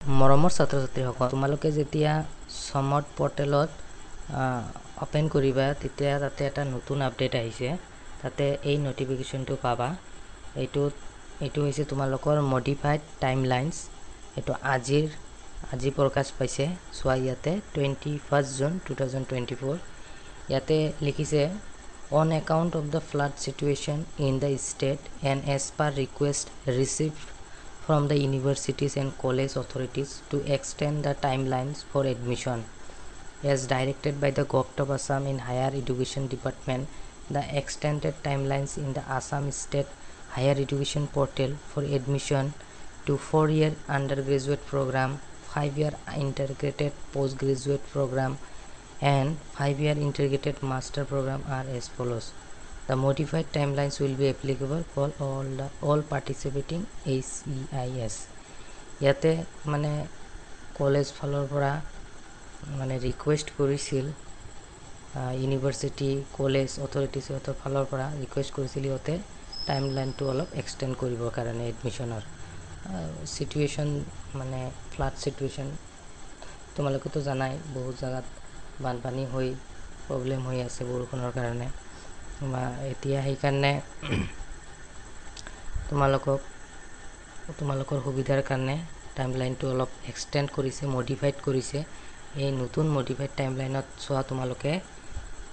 মৰমৰ ছাত্ৰ-ছাত্ৰীসকল তোমালোকে যেতিয়া সমৰ্থ পৰ্টেলত ওপেন কৰিবা তেতিয়া তাতে এটা নতুন আপডেট আহিছে তাতে এই নোটিফিকেশনটো পাবা এইটো হৈছে তোমালোকৰ মডিফাইড টাইমলাইনছ এটো আজি প্ৰকাশ পাইছে সোয়া ইয়াতে 21 জুন 2024 ইয়াতে লিখিছে on account of the flood situation in the state and as per request received from the universities and college authorities to extend the timelines for admission as directed by the Government of Assam in Higher Education Department. The extended timelines in the Assam State Higher Education Portal for admission to 4-year undergraduate program, 5-year integrated postgraduate program and 5-year integrated master program are as follows. The modified timelines will be applicable for all participating HEIS. ইয়াতে মানে college ফালৰ পৰা মানে request কৰিছিল university college অথৰিটিছৰ ফালৰ পৰা request কৰিছিল ইহঁতে টাইমলাইনটো অলপ এক্সটেণ্ড কৰিবৰ কাৰণে এডমিশ্যনৰ সিচুৱেশ্যন মানে ফ্লাড সিচুৱেশ্যন তোমালোকেতো জানাই বহুত জায়গাত বানপানী হৈ প্ৰবলেম হৈ আছে বৰষুণৰ কাৰণে এতিয়া সেই কাৰণে তোমালোকৰ সুবিধাৰ কাৰণে টাইমলাইনটো অলপ এক্সটেণ্ড কৰিছে মডিফাইড কৰিছে এই নতুন মডিফাইড টাইমলাইনত চোৱা তোমালোকে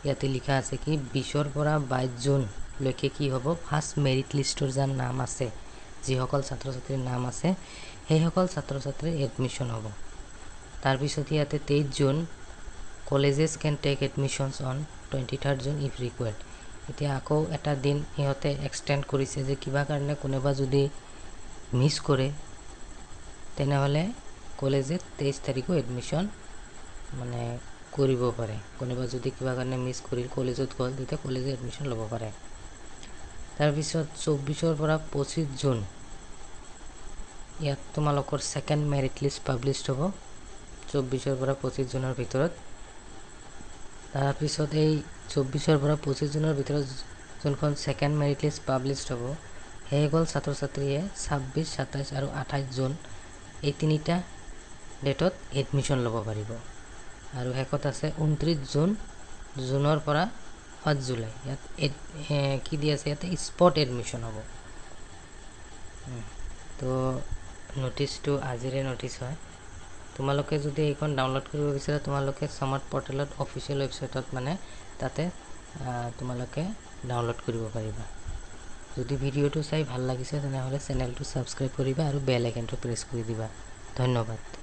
ইয়াতে লিখা আছে কি 20 পৰা 22 জুন লৈকে কি হ'ব ফাৰ্স্ট মেৰিট লিষ্টৰ যাৰ নাম আছে যিসকল ছাত্ৰ-ছাত্ৰীৰ নাম আছে সেইসকল ছাত্ৰ-ছাত্ৰীৰ এডমিশ্যন হ'ব তাৰ পিছত ইয়াতে 23 June colleges can take admissions on 23rd June if required. এতিয়া আকৌ এটা দিন ইহঁতে এক্সটেণ্ড কৰিছে যে কিবা কাৰণে কোনোবা যদি মিস কৰে তেনেহলে কলেজে 23 তাৰিখো এডমিশ্যন মানে কৰিব পাৰে কোনোবা যদি কিবা কাৰণে মিস কৰিল কলেজত গ'ল তেতিয়া কলেজে এডমিশ্যন ল'ব পাৰে তাৰ পিছত 24 পৰা 25 জুন ইয়াত তোমালোকৰ সেকেন্ড মেৰিট লিষ্ট পাবলিশড হ'ব 24 পৰা 25 জুনৰ ভিতৰত তাৰ পিছত এই 24 পৰা 25 জুনৰ ভিতৰত যোনখন সেকেন্ড মেৰিট লিষ্ট পাবলিশড হ'ব হেগল ছাত্ৰ-ছাত্ৰীয়ে 26 27 আৰু 28 জুন এই তিনিটা ডেটত এডমিশ্যন ল'ব পাৰিব আৰু হেকত আছে 29 জুনৰ পৰা 5 জুলাই ইয়াত কি দি আছে ইয়াতে স্পট এডমিশ্যন হ'ব তো নোটিছটো আজিৰে নোটিছ হয় তোমালোকে যদি এইখন ডাউনলোড কৰিব বিচাৰা তোমালোকে সমৰ্থ পৰ্টেলত অফিচিয়েল ৱেবছাইটত মানে তাতে তোমালোকে ডাউনলোড কৰিব পাৰিবা যদি ভিডিওটো চাই ভাল লাগিছে তেনেহলে চেনেলটো সাবস্ক্ৰাইব কৰিবা আৰু বেল আইকনটো প্ৰেছ কৰি দিবা ধন্যবাদ